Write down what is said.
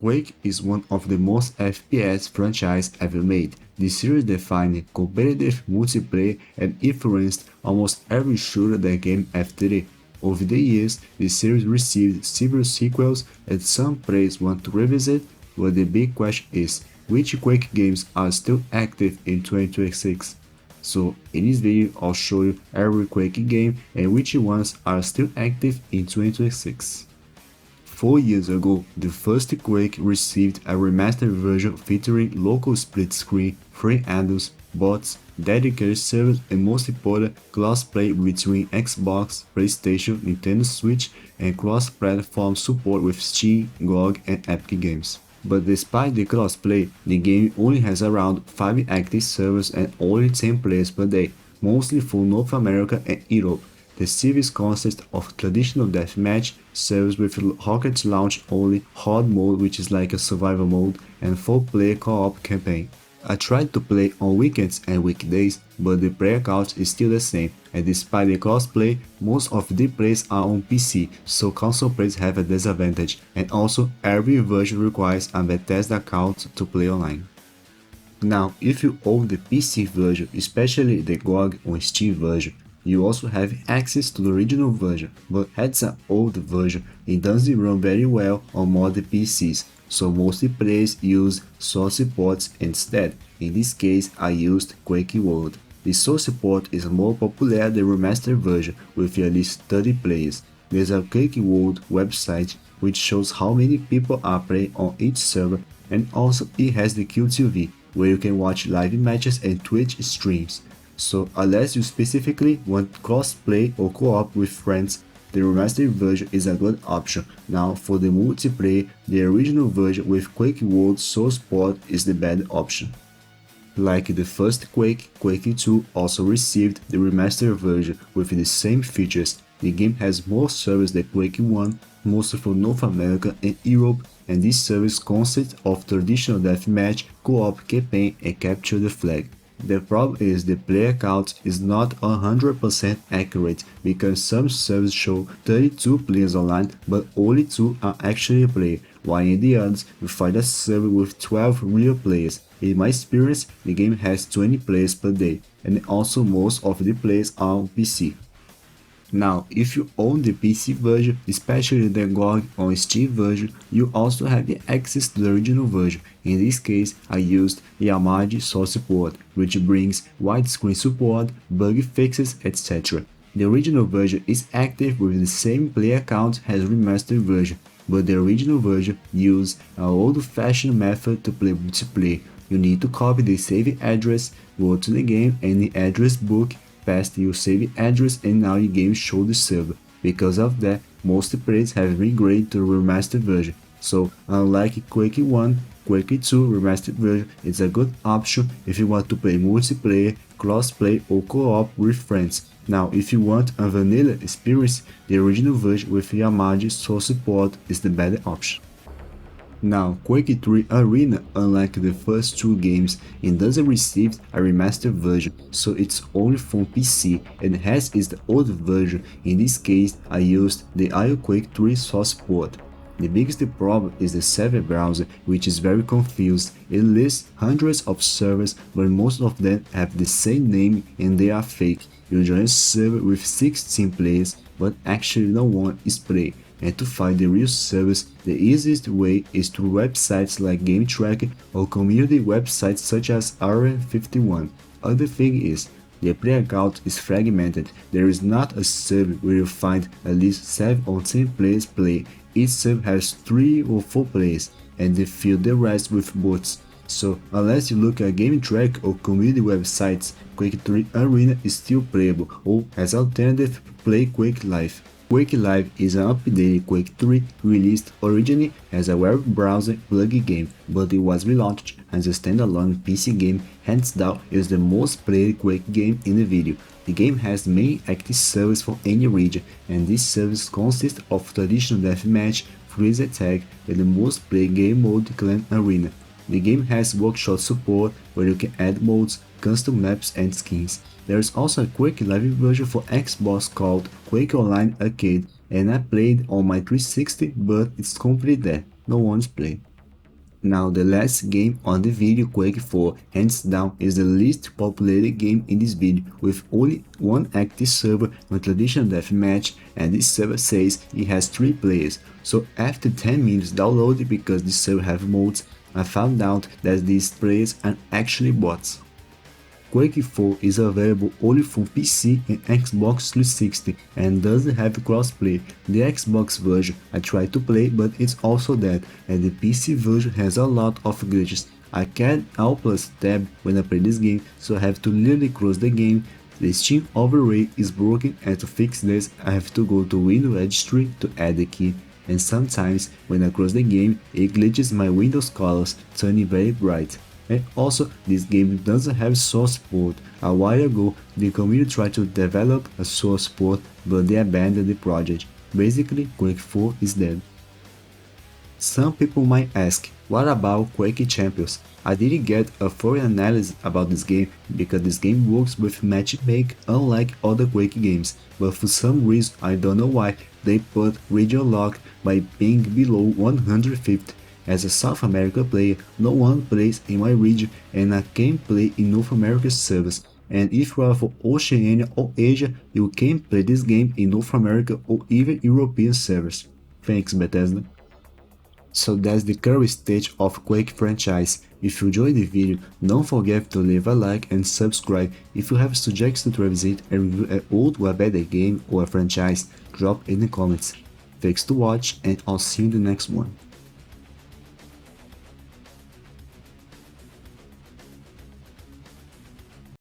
Quake is one of the most FPS franchises ever made. The series defined competitive multiplayer and influenced almost every shooter that came after it. Over the years, the series received several sequels and some players want to revisit, but the big question is, which Quake games are still active in 2026? So in this video, I'll show you every Quake game and which ones are still active in 2026. 4 years ago, the first Quake received a remastered version featuring local split screen, free add-ons, bots, dedicated servers and most important, cross-play between Xbox, PlayStation, Nintendo Switch and cross-platform support with Steam, GOG and Epic Games. But despite the crossplay, the game only has around 5 active servers and only 10 players per day, mostly for North America and Europe. The series consists of traditional deathmatch servers with rocket launch only, hard mode which is like a survival mode, and 4-player co-op campaign. I tried to play on weekends and weekdays, but the player count is still the same, and despite the crossplay, most of the players are on PC, so console players have a disadvantage, and also every version requires a Bethesda account to play online. Now, if you own the PC version, especially the GOG or Steam version, you also have access to the original version, but as an old version, it doesn't run very well on modern PCs, so most players use source ports instead. In this case, I used Quake World. The source port is more popular than the remastered version, with at least 30 players. There's a Quake World website which shows how many people are playing on each server, and also it has the QTV, where you can watch live matches and Twitch streams. So unless you specifically want cross-play or co-op with friends, the remastered version is a good option. Now for the multiplayer, the original version with Quake World source port is the better option. Like the first Quake, Quake II also received the remastered version with the same features. The game has more servers than Quake I, mostly for North America and Europe, and this service consists of traditional deathmatch, co-op campaign and capture the flag. The problem is the player count is not 100% accurate because some servers show 32 players online but only 2 are actually playing, while in the others you find a server with 12 real players. In my experience, the game has 20 players per day, and also most of the players are on PC. Now, if you own the PC version, especially the GOG or Steam version, you also have access to the original version. In this case, I used Yamaha source support, which brings widescreen support, bug fixes, etc. The original version is active with the same player count as remastered version, but the original version used an old-fashioned method to play multiplayer. You need to copy the save address, go to the game and the address book, paste your save address and now your game show the server. Because of that, most players have migrated to the remastered version. So unlike Quake I, Quake II remastered version is a good option if you want to play multiplayer, crossplay or co-op with friends. Now if you want a vanilla experience, the original version with Yamaha source support is the better option. Now, Quake III Arena, unlike the first 2 games, it doesn't receive a remastered version, so it's only from PC and has is the old version. In this case, I used the Quake III source port. The biggest problem is the server browser, which is very confused. It lists hundreds of servers, but most of them have the same name and they are fake. You join a server with 16 players, but actually no one is playing. And to find the real servers, the easiest way is through websites like Game Tracker or community websites such as Area 51. Other thing is, the player count is fragmented. There is not a server where you find at least 7 or 10 players play. Each server has 3 or 4 players, and they fill the rest with bots. So unless you look at Game Tracker or community websites, Quake III Arena is still playable, or as alternative, play Quake Live. Quake Live is an updated Quake III released originally as a web browser plug game, but it was relaunched as a standalone PC game. Hands down, it is the most played Quake game in the video. The game has many active servers for any region, and these servers consist of traditional deathmatch, freeze tag, and the most played game mode Clan Arena. The game has workshop support where you can add modes, custom maps and skins. There is also a Quake Live version for Xbox called Quake Online Arcade, and I played on my 360, but it's completely dead, no one's playing. Now the last game on the video, Quake 4, hands down is the least populated game in this video, with only one active server on traditional deathmatch, and this server says it has 3 players. So after 10 minutes downloaded because this server have mods, I found out that these players are actually bots. Quake 4 is available only for PC and Xbox 360 and doesn't have crossplay. The Xbox version I tried to play, but it's also dead, and the PC version has a lot of glitches. I can't Alt plus tab when I play this game, so I have to literally close the game. The Steam overlay is broken, and to fix this I have to go to Windows Registry to add the key. And sometimes when I close the game, it glitches my Windows colors, turning very bright. And also, this game doesn't have source port. A while ago, the community tried to develop a source port, but they abandoned the project. Basically, Quake 4 is dead. Some people might ask, what about Quake Champions? I didn't get a thorough analysis about this game because this game works with matchmake unlike other Quake games, but for some reason I don't know why they put region lock by being below 150. As a South America player, no one plays in my region and I can't play in North America servers. And if you are from Oceania or Asia, you can play this game in North America or even European servers. Thanks Bethesda. So that's the current state of Quake franchise. If you enjoyed the video, don't forget to leave a like and subscribe. If you have suggestions to revisit and review an old or a better game or a franchise, drop in the comments. Thanks to watch and I'll see you in the next one.